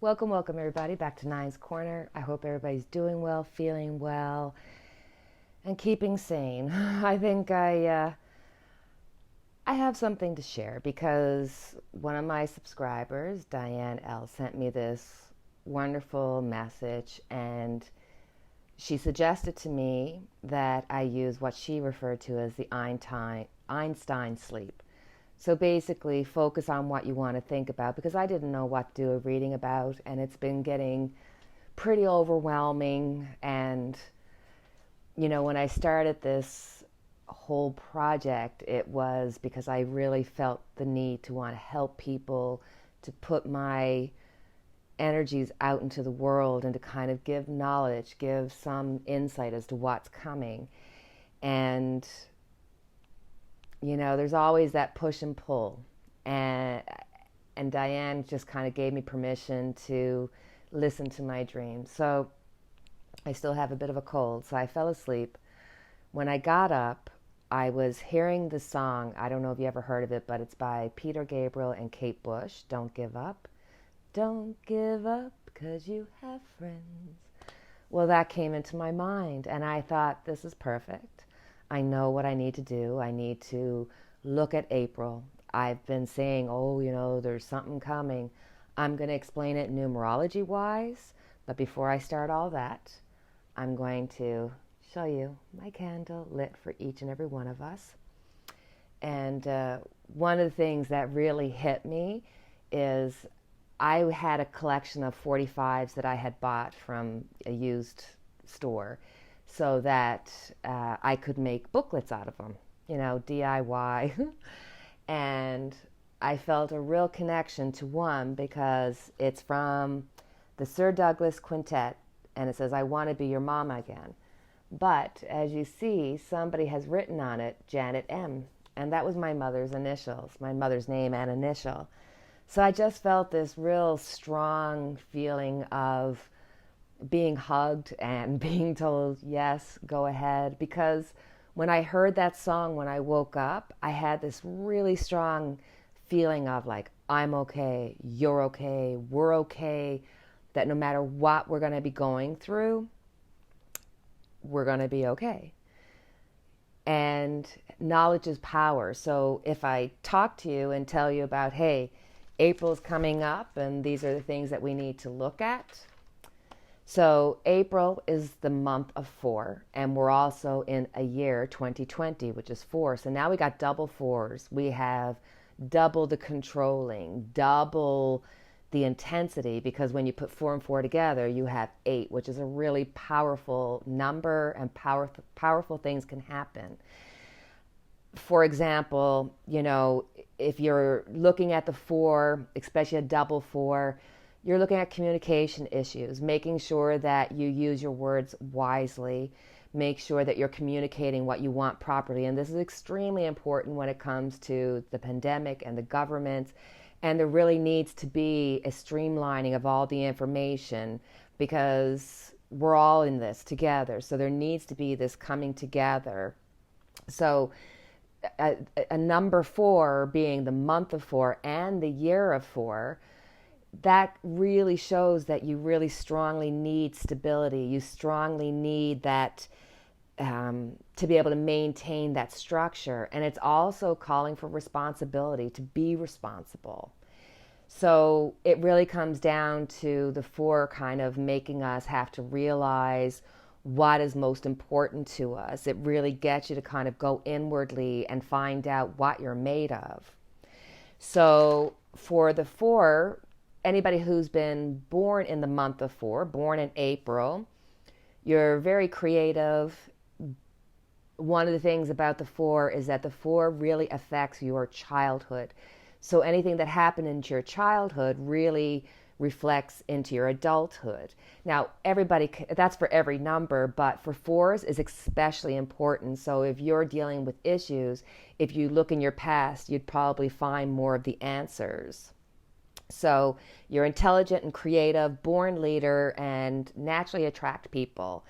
Welcome everybody back to Nine's Corner. I hope everybody's doing well, feeling well, and keeping sane. I think I have something to share because one of my subscribers, Diane L, sent me this wonderful message, and she suggested to me that I use what she referred to as the Einstein sleep. So basically, focus on what you want to think about, because I didn't know what to do a reading about, and it's been getting pretty overwhelming. And, when I started this whole project, it was because I really felt the need to want to help people, to put my energies out into the world and to kind of give knowledge, give some insight as to what's coming. And there's always that push and pull. And Diane just kind of gave me permission to listen to my dreams. So I still have a bit of a cold, so I fell asleep. When I got up, I was hearing the song. I don't know if you ever heard of it, but it's by Peter Gabriel and Kate Bush. Don't give up. Don't give up, 'cause you have friends. Well, that came into my mind, and I thought, this is perfect. I know what I need to do. I need to look at April. I've been saying, there's something coming. I'm going to explain it numerology-wise, but before I start all that, I'm going to show you my candle lit for each and every one of us. And one of the things that really hit me is I had a collection of 45s that I had bought from a used store, so that I could make booklets out of them, DIY. And I felt a real connection to one because it's from the Sir Douglas Quintet, and it says, I want to be your mom again. But as you see, somebody has written on it, Janet M. And that was my mother's initials, my mother's name and initial. So I just felt this real strong feeling of being hugged and being told, yes, go ahead. Because when I heard that song, when I woke up, I had this really strong feeling of like, I'm okay, you're okay, we're okay, that no matter what we're going to be going through, we're going to be okay. And knowledge is power. So if I talk to you and tell you about, hey, April's coming up and these are the things that we need to look at. So April is the month of 4, and we're also in a year, 2020, which is 4. So now we got double 4s. We have double the controlling, double the intensity, because when you put 4 and 4 together, you have 8, which is a really powerful number, and powerful things can happen. For example, if you're looking at the 4, especially a double 4, you're looking at communication issues, making sure that you use your words wisely, make sure that you're communicating what you want properly. And this is extremely important when it comes to the pandemic and the government. And there really needs to be a streamlining of all the information, because we're all in this together. So there needs to be this coming together. So a number 4 being the month of 4 and the year of 4, that really shows that you really strongly need stability. You strongly need that to be able to maintain that structure. And it's also calling for responsibility, to be responsible. So it really comes down to the 4 kind of making us have to realize what is most important to us. It really gets you to kind of go inwardly and find out what you're made of. So for the 4, anybody who's been born in the month of 4, born in April, you're very creative. One of the things about the 4 is that the 4 really affects your childhood. So anything that happened in your childhood really reflects into your adulthood. Now, that's for every number, but for 4s is especially important. So if you're dealing with issues, if you look in your past, you'd probably find more of the answers. So you're intelligent and creative, born leader, and naturally attract people.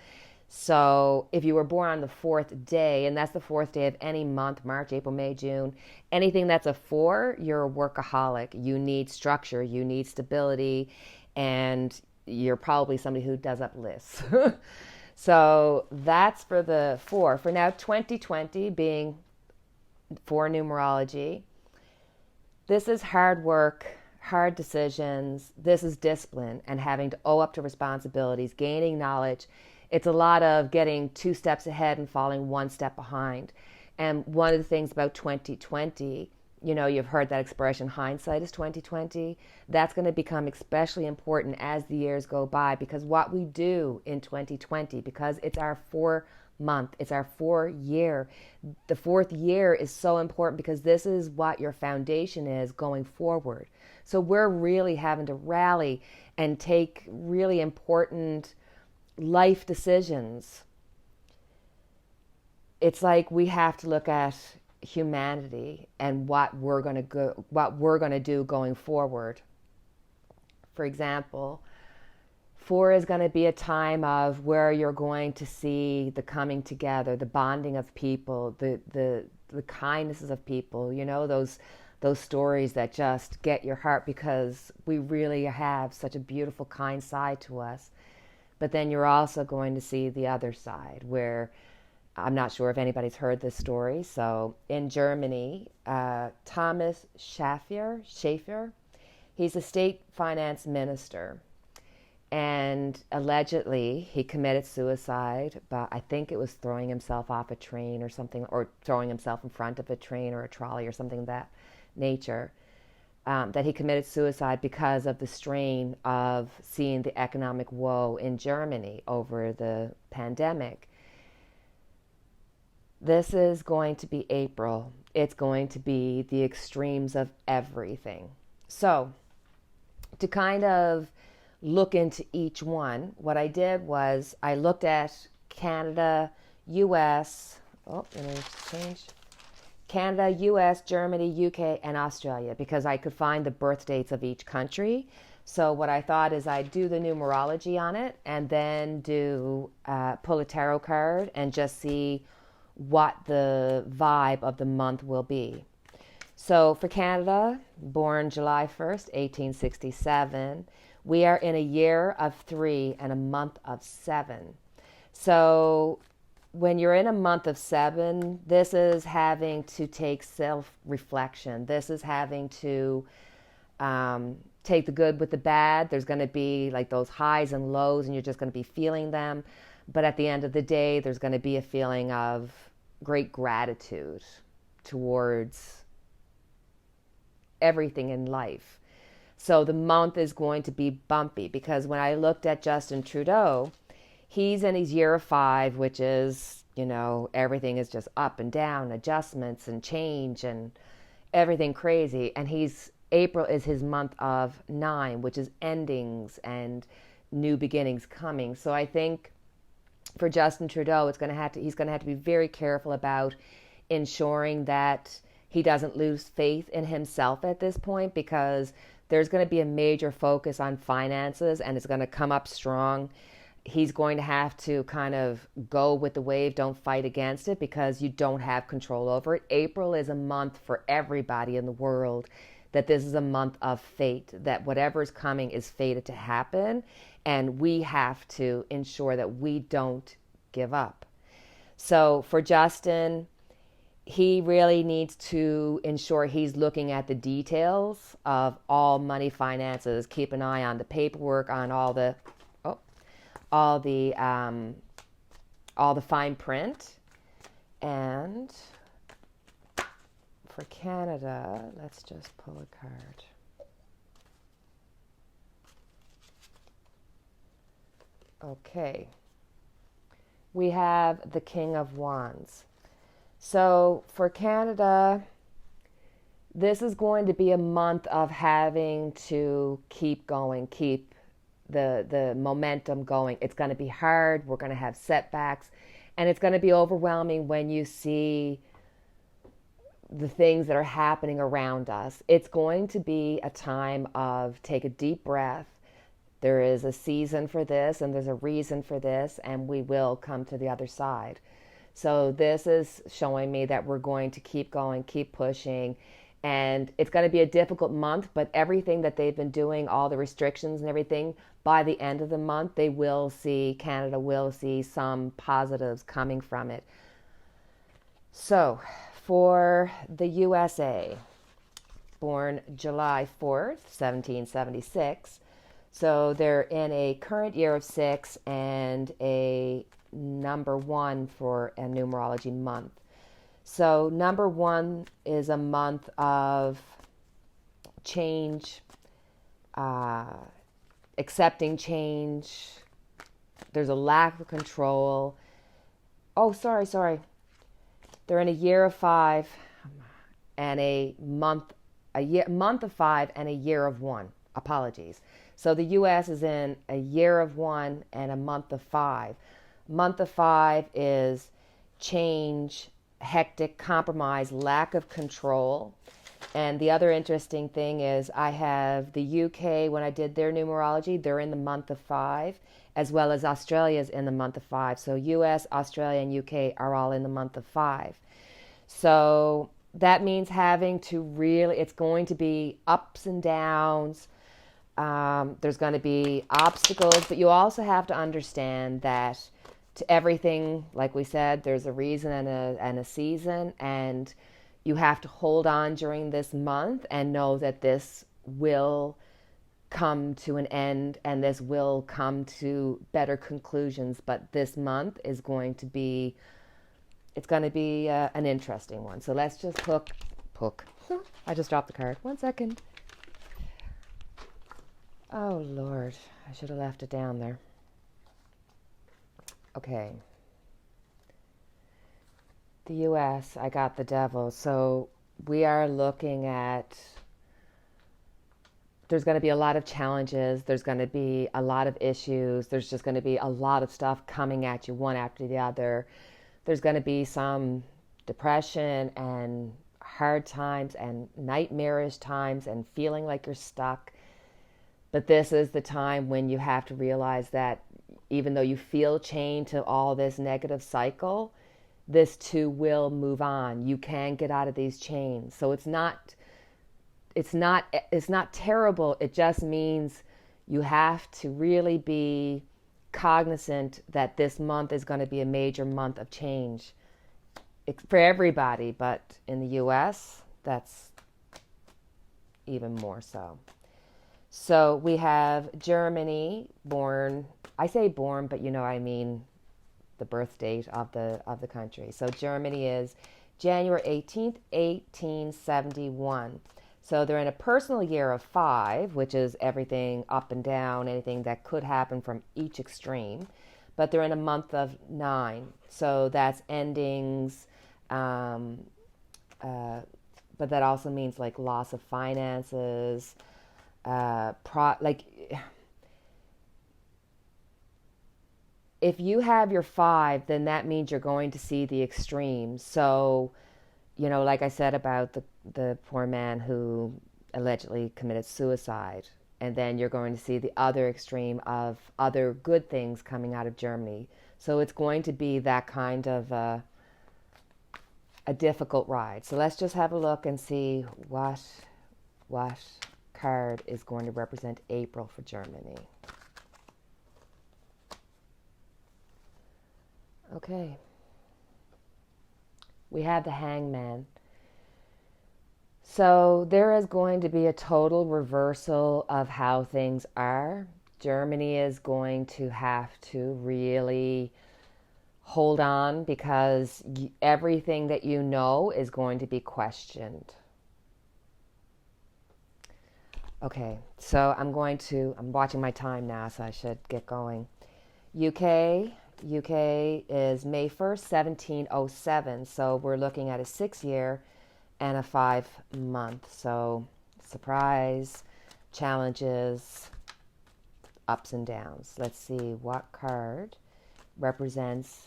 So if you were born on the 4th day, and that's the 4th day of any month, March, April, May, June, anything that's a 4, you're a workaholic. You need structure, you need stability, and you're probably somebody who does up lists. So that's for the 4. For now, 2020 being for numerology, this is hard work, hard decisions. This is discipline and having to owe up to responsibilities, gaining knowledge. It's a lot of getting 2 steps ahead and falling 1 step behind. And one of the things about 2020, you've heard that expression, hindsight is 2020. That's going to become especially important as the years go by, because what we do in 2020, because it's our 4-month, it's our 4-year. The 4th year is so important because this is what your foundation is going forward. So we're really having to rally and take really important life decisions. It's like we have to look at humanity and what we're going to do going forward. For example, 4 is going to be a time of where you're going to see the coming together, the bonding of people, the kindnesses of people, those stories that just get your heart, because we really have such a beautiful, kind side to us. But then you're also going to see the other side, where I'm not sure if anybody's heard this story. So in Germany, Thomas Schaefer, he's a state finance minister. And allegedly, he committed suicide, but I think it was throwing himself off a train or something, or throwing himself in front of a train or a trolley or something of that nature. That he committed suicide because of the strain of seeing the economic woe in Germany over the pandemic. This is going to be April. It's going to be the extremes of everything. So, to kind of look into each one, what I did was I looked at Canada, US, Canada, US, Germany, UK, and Australia, because I could find the birth dates of each country. So what I thought is I'd do the numerology on it and then pull a tarot card and just see what the vibe of the month will be. So for Canada, born July 1st, 1867, we are in a year of 3 and a month of 7. So when you're in a month of 7, this is having to take self-reflection. This is having to take the good with the bad. There's going to be like those highs and lows, and you're just going to be feeling them. But at the end of the day, there's going to be a feeling of great gratitude towards everything in life. So the month is going to be bumpy, because when I looked at Justin Trudeau, he's in his year of 5, which is, everything is just up and down, adjustments and change and everything crazy. And April is his month of 9, which is endings and new beginnings coming. So I think for Justin Trudeau, he's going to have to be very careful about ensuring that he doesn't lose faith in himself at this point, because there's going to be a major focus on finances and it's going to come up strong. He's going to have to kind of go with the wave, don't fight against it, because you don't have control over it. April is a month for everybody in the world, that this is a month of fate, that whatever is coming is fated to happen, and we have to ensure that we don't give up. So for Justin, he really needs to ensure he's looking at the details of all money finances, keep an eye on the paperwork, on all the fine print. And for Canada, let's just pull a card. Okay. We have the King of Wands. So for Canada, this is going to be a month of having to keep going, keep the momentum going. It's going to be hard. We're going to have setbacks, and it's going to be overwhelming when you see the things that are happening around us. It's going to be a time of take a deep breath. There is a season for this, and there's a reason for this, and we will come to the other side. So this is showing me that we're going to keep going, keep pushing, And it's going to be a difficult month, but everything that they've been doing, all the restrictions and everything, by the end of the month, Canada will see some positives coming from it. So, for the USA, born July 4th, 1776. So they're in a current year of 6 and a number 1 for a numerology month. So number 1 is a month of change, accepting change. There's a lack of control. Oh, sorry. They're in a year of 5 and month of 5 and a year of 1. Apologies. So the U.S. is in a year of 1 and a month of 5. Month of 5 is change, hectic, compromise, lack of control. And the other interesting thing is I have the UK, when I did their numerology, they're in the month of 5, as well as Australia's in the month of 5. So US, Australia, and UK are all in the month of 5. So that means having to really, it's going to be ups and downs. There's going to be obstacles, but you also have to understand that to everything, like we said, there's a reason and a season, and you have to hold on during this month and know that this will come to an end and this will come to better conclusions. But this month is going to be, it's going to be an interesting one. So let's just hook. I just dropped the card. 1 second. Oh, Lord. I should have left it down there. Okay. The U.S., I got the devil. So we are looking at, there's going to be a lot of challenges. There's going to be a lot of issues. There's just going to be a lot of stuff coming at you one after the other. There's going to be some depression and hard times and nightmarish times and feeling like you're stuck. But this is the time when you have to realize that even though you feel chained to all this negative cycle, this too will move on. You can get out of these chains. So it's not terrible. It just means you have to really be cognizant that this month is going to be a major month of change for everybody, but in the US, that's even more so. So we have Germany, born, I say born, but I mean the birth date of the country. So Germany is January 18th, 1871. So they're in a personal year of 5, which is everything up and down, anything that could happen from each extreme. But they're in a month of 9. So that's endings, but that also means like loss of finances, if you have your 5, then that means you're going to see the extremes. So, like I said about the poor man who allegedly committed suicide, and then you're going to see the other extreme of other good things coming out of Germany. So it's going to be that kind of a difficult ride. So let's just have a look and see what card is going to represent April for Germany. Okay. We have the Hangman. So there is going to be a total reversal of how things are. Germany is going to have to really hold on because everything that you know is going to be questioned. Okay, so I'm watching my time now, so I should get going. UK is May 1st, 1707. So we're looking at a 6-year and a 5-month. So surprise, challenges, ups and downs. Let's see what card represents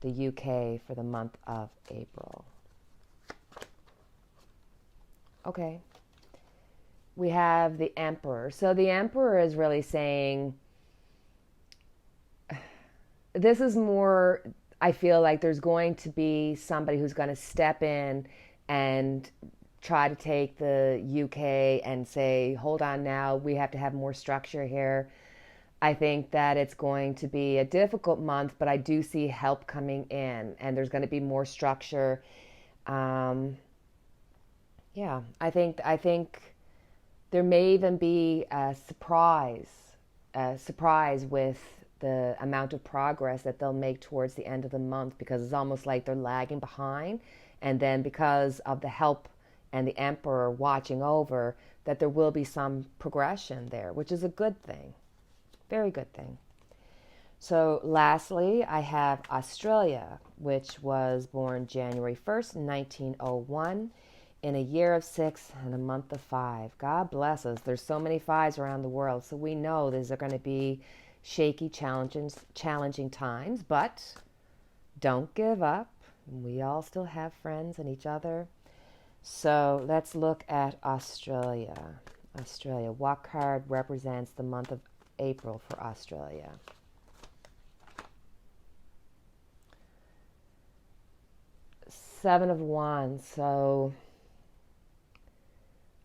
the UK for the month of April. Okay. We have the Emperor. So the Emperor is really saying, this is more, I feel like there's going to be somebody who's going to step in and try to take the UK and say, hold on now, we have to have more structure here. I think that it's going to be a difficult month, but I do see help coming in, and there's going to be more structure. Um, yeah, I think there may even be a surprise with the amount of progress that they'll make towards the end of the month, because it's almost like they're lagging behind, and then because of the help and the emperor watching over, that there will be some progression there, which is a good thing. Very good thing. So lastly, I have Australia, which was born January 1st, 1901, in a year of 6 and a month of 5. God bless us. There's so many 5s around the world, so we know these are going to be shaky, challenging times, but don't give up. We all still have friends and each other. So let's look at Australia. Australia, what card represents the month of April for Australia? Seven of Wands. So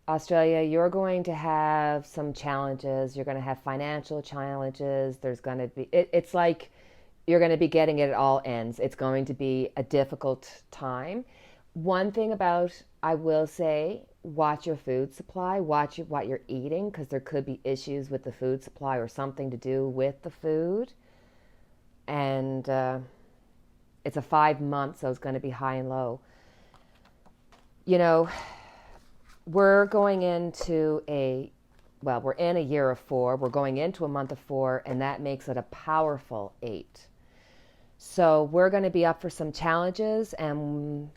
Australia, you're going to have some challenges. You're going to have financial challenges. There's going to be, it's like you're going to be getting it at all ends. It's going to be a difficult time. One thing about, I will say, watch your food supply, watch what you're eating, because there could be issues with the food supply or something to do with the food. And it's a 5 month, so it's going to be high and low. You know, we're going into we're in a year of 4. We're going into a month of 4, and that makes it a powerful 8. So we're going to be up for some challenges, and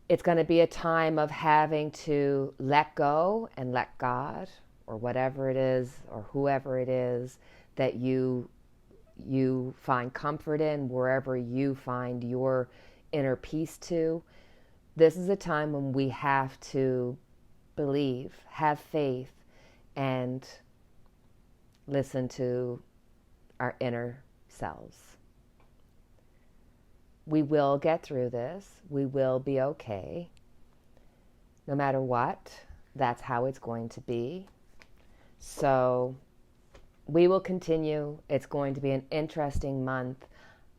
it's going to be a time of having to let go and let God, or whatever it is, or whoever it is that you find comfort in, wherever you find your inner peace to. This is a time when we have to believe, have faith, and listen to our inner selves. We will get through this. We will be okay. No matter what, that's how it's going to be. So we will continue. It's going to be an interesting month.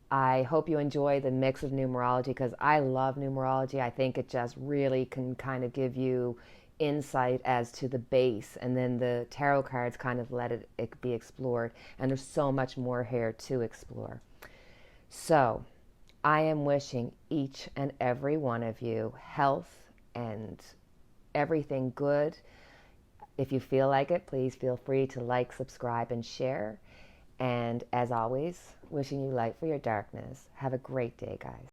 I hope you enjoy the mix of numerology, because I love numerology. I think it just really can kind of give you insight as to the base, and then the tarot cards kind of let it be explored. And there's so much more here to explore. So I am wishing each and every one of you health and everything good. If you feel like it, please feel free to like, subscribe, and share. And as always, wishing you light for your darkness. Have a great day, guys.